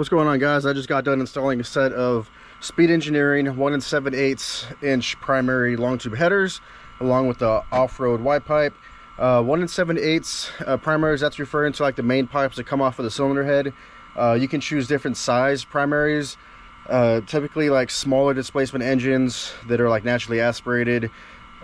What's going on, guys? I just got done installing a set of Speed Engineering 1 7/8 inch primary long tube headers along with the off-road Y pipe. 1 7/8 primaries, that's referring to like the main pipes that come off of the cylinder head. You can choose different size primaries, typically like smaller displacement engines that are like naturally aspirated,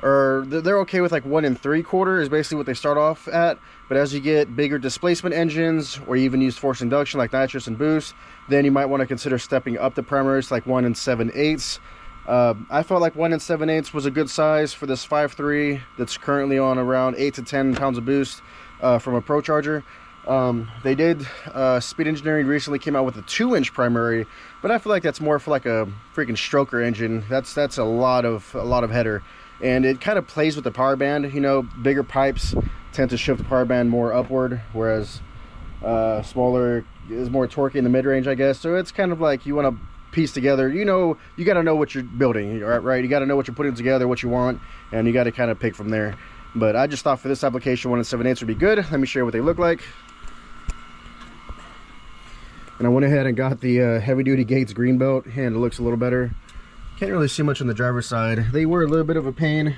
or they're okay with like 1 3/4 is basically what they start off at. But as you get bigger displacement engines, or you even use forced induction like nitrous and boost, then you might want to consider stepping up the primaries to like 1 7/8. I felt like 1 7/8 was a good size for this 5.3 that's currently on around 8 to 10 pounds of boost from a Pro Charger. They did Speed Engineering recently came out with a 2-inch primary, but I feel like that's more for like a freaking stroker engine. That's a lot of header, and it kind of plays with the power band. You know, bigger pipes tend to shift the power band more upward, whereas smaller is more torquey in the mid-range, I guess. So it's kind of like you want to piece together, you know, you got to know what you're building, right? You got to know what you're putting together, what you want, and you got to kind of pick from there. But I just thought for this application 1 7/8 would be good. Let me show you what they look like. And I went ahead and got the heavy duty Gates green belt, and it looks a little better. Can't really see much on the driver's side. They were a little bit of a pain.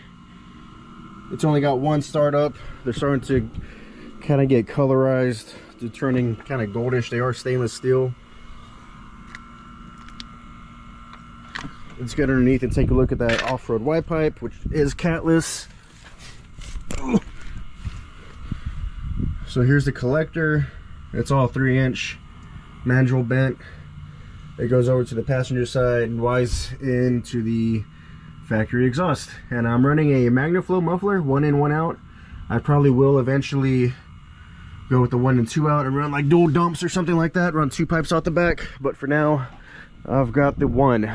It's only got one startup. They're starting to kind of get colorized. They're turning kind of goldish. They are stainless steel. Let's get underneath and take a look at that off-road Y pipe, which is catless. So here's the collector. It's all 3-inch mandrel bent. It goes over to the passenger side and Y's into the factory exhaust. And I'm running a MagnaFlow muffler, 1 in, 1 out. I probably will eventually go with the 1 and 2 out and run like dual dumps or something like that, run 2 pipes out the back. But for now, I've got the 1.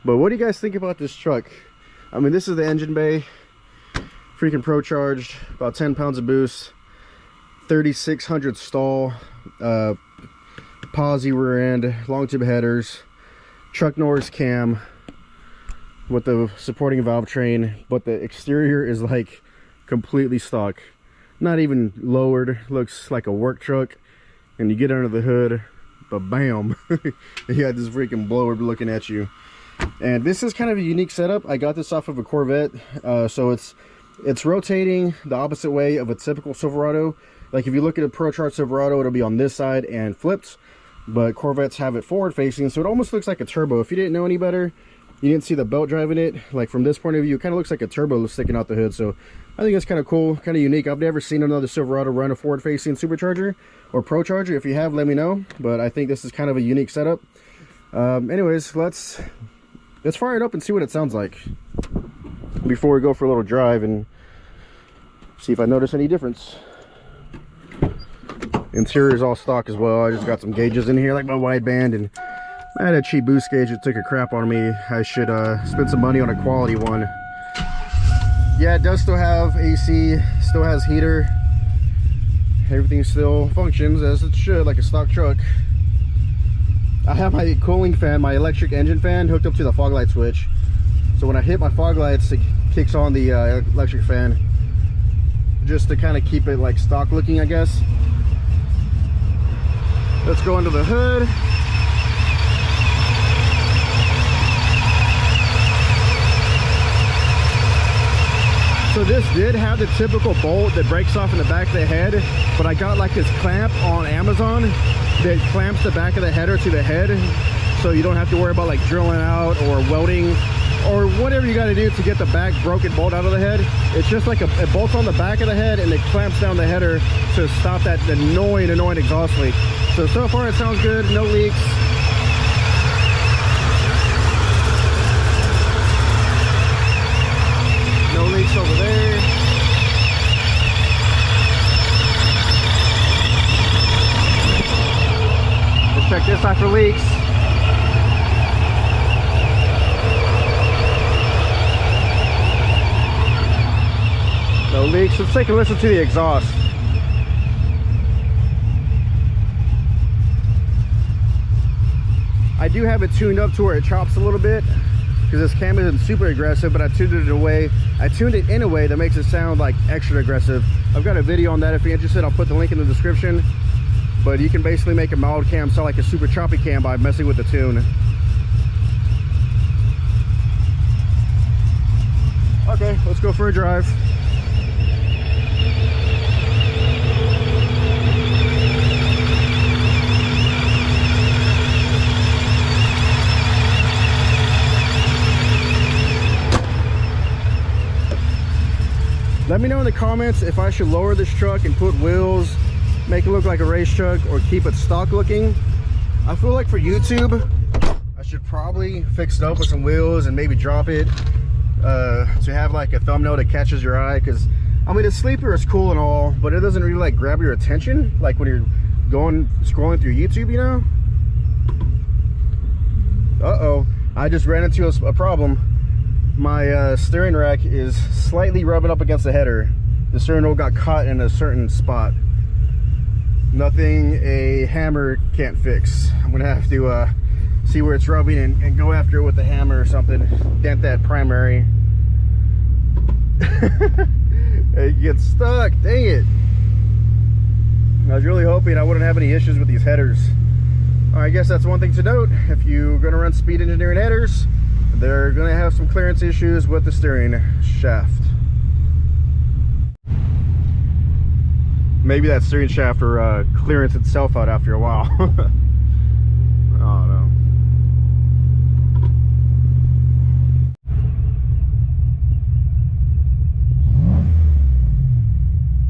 But what do you guys think about this truck? I mean, this is the engine bay, freaking Pro Charged, about 10 pounds of boost, 3600 stall, posi rear end, long tube headers, truck Norris cam with the supporting valve train, but the exterior is like completely stock, not even lowered. Looks like a work truck. And you get under the hood, but bam, you got this freaking blower looking at you. And this is kind of a unique setup. I got this off of a Corvette, so it's rotating the opposite way of a typical Silverado. Like if you look at a Pro Charge Silverado, it'll be on this side and flipped, but Corvettes have it forward facing, so it almost looks like a turbo. If you didn't know any better, you didn't see the belt driving it, like from this point of view, it kind of looks like a turbo sticking out the hood. So I think it's kind of cool, kind of unique. I've never seen another Silverado run a forward facing supercharger or Pro Charger. If you have, let me know, but I think this is kind of a unique setup. Anyways, let's fire it up and see what it sounds like before we go for a little drive and see if I notice any difference. Interior is all stock as well. I just got some gauges in here like my wideband, and I had a cheap boost gauge that took a crap on me. I should spend some money on a quality one. Yeah, it does still have AC, still has heater. Everything still functions as it should, like a stock truck. I have my cooling fan, my electric engine fan, hooked up to the fog light switch. So when I hit my fog lights, it kicks on the electric fan, just to kind of keep it like stock looking, I guess. Let's go under the hood. So this did have the typical bolt that breaks off in the back of the head, but I got like this clamp on Amazon that clamps the back of the header to the head, so you don't have to worry about like drilling out or welding or whatever you got to do to get the back broken bolt out of the head. It's just like it bolts on the back of the head and it clamps down the header to stop that annoying exhaust leak. So far it sounds good, no leaks. No leaks over there. Let's check this out for leaks. No leaks. Let's take a listen to the exhaust. I do have it tuned up to where it chops a little bit, because this cam isn't super aggressive, but I tuned it away. I tuned it in a way that makes it sound like extra aggressive. I've got a video on that if you're interested. I'll put the link in the description. but you can basically make a mild cam sound like a super choppy cam by messing with the tune. Okay, let's go for a drive. Let me know in the comments if I should lower this truck and put wheels, make it look like a race truck, or keep it stock looking. I feel like for YouTube, I should probably fix it up with some wheels and maybe drop it to have like a thumbnail that catches your eye. Because I mean, the sleeper is cool and all, but it doesn't really like grab your attention like when you're scrolling through YouTube, you know. Uh-oh, I just ran into a problem. My steering rack is slightly rubbing up against the header. The steering wheel got caught in a certain spot. Nothing a hammer can't fix. I'm gonna have to see where it's rubbing and go after it with a hammer or something. Dent that primary. It gets stuck, dang it. I was really hoping I wouldn't have any issues with these headers. I guess that's one thing to note. If you're gonna run Speed Engineering headers, they're gonna have some clearance issues with the steering shaft. Maybe that steering shaft will clearance itself out after a while. Oh no.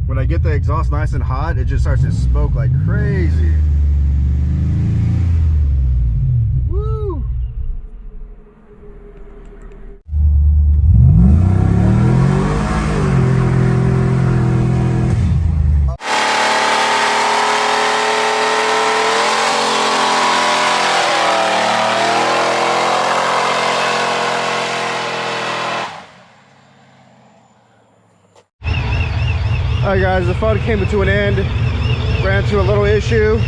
When I get the exhaust nice and hot, it just starts to smoke like crazy. Alright guys, the fun came to an end. Ran into a little issue.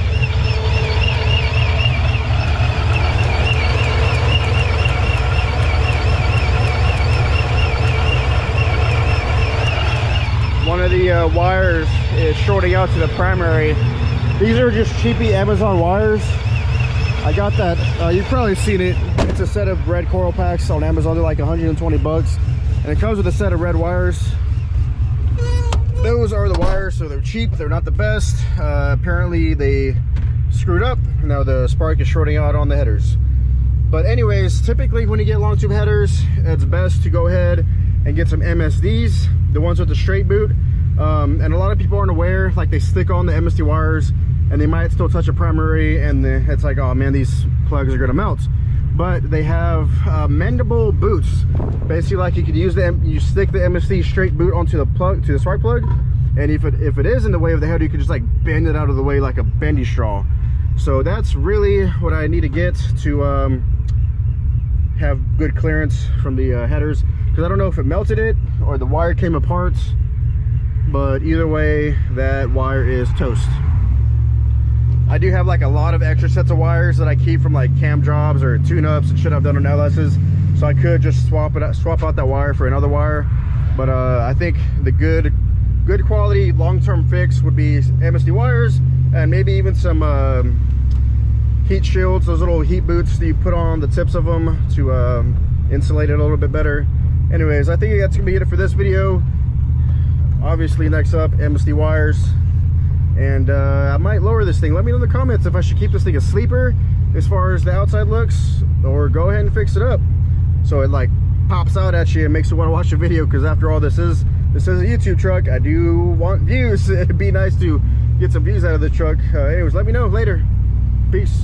One of the wires is shorting out to the primary. These are just cheapy Amazon wires. I got that, you've probably seen it. It's a set of red coral packs on Amazon. They're like 120 bucks. And it comes with a set of red wires. Those are the wires, so they're cheap. They're not the best. Apparently they screwed up. Now the spark is shorting out on the headers. But anyways, typically when you get long tube headers, it's best to go ahead and get some MSDs, the ones with the straight boot. And a lot of people aren't aware, like they stick on the MSD wires and they might still touch a primary, and it's like, oh man, these plugs are gonna melt. But they have mendable boots. Basically, like you could use you stick the MSD straight boot onto the plug, to the spark plug, and if it is in the way of the header, you could just like bend it out of the way like a bendy straw. So that's really what I need to get to have good clearance from the headers, because I don't know if it melted it or the wire came apart, but either way, that wire is toast. I do have like a lot of extra sets of wires that I keep from like cam jobs or tune-ups and shit I've done on LS's, so I could just swap out that wire for another wire. But I think the good quality long-term fix would be MSD wires, and maybe even some heat shields, those little heat boots that you put on the tips of them to insulate it a little bit better. Anyways, I think that's gonna be it for this video. Obviously, next up, MSD wires. And I might lower this thing. Let me know in the comments if I should keep this thing a sleeper as far as the outside looks, or go ahead and fix it up so it like pops out at you and makes you want to watch the video. Because after all, this is a YouTube truck. I do want views. It'd be nice to get some views out of the truck. Anyways, let me know later. Peace.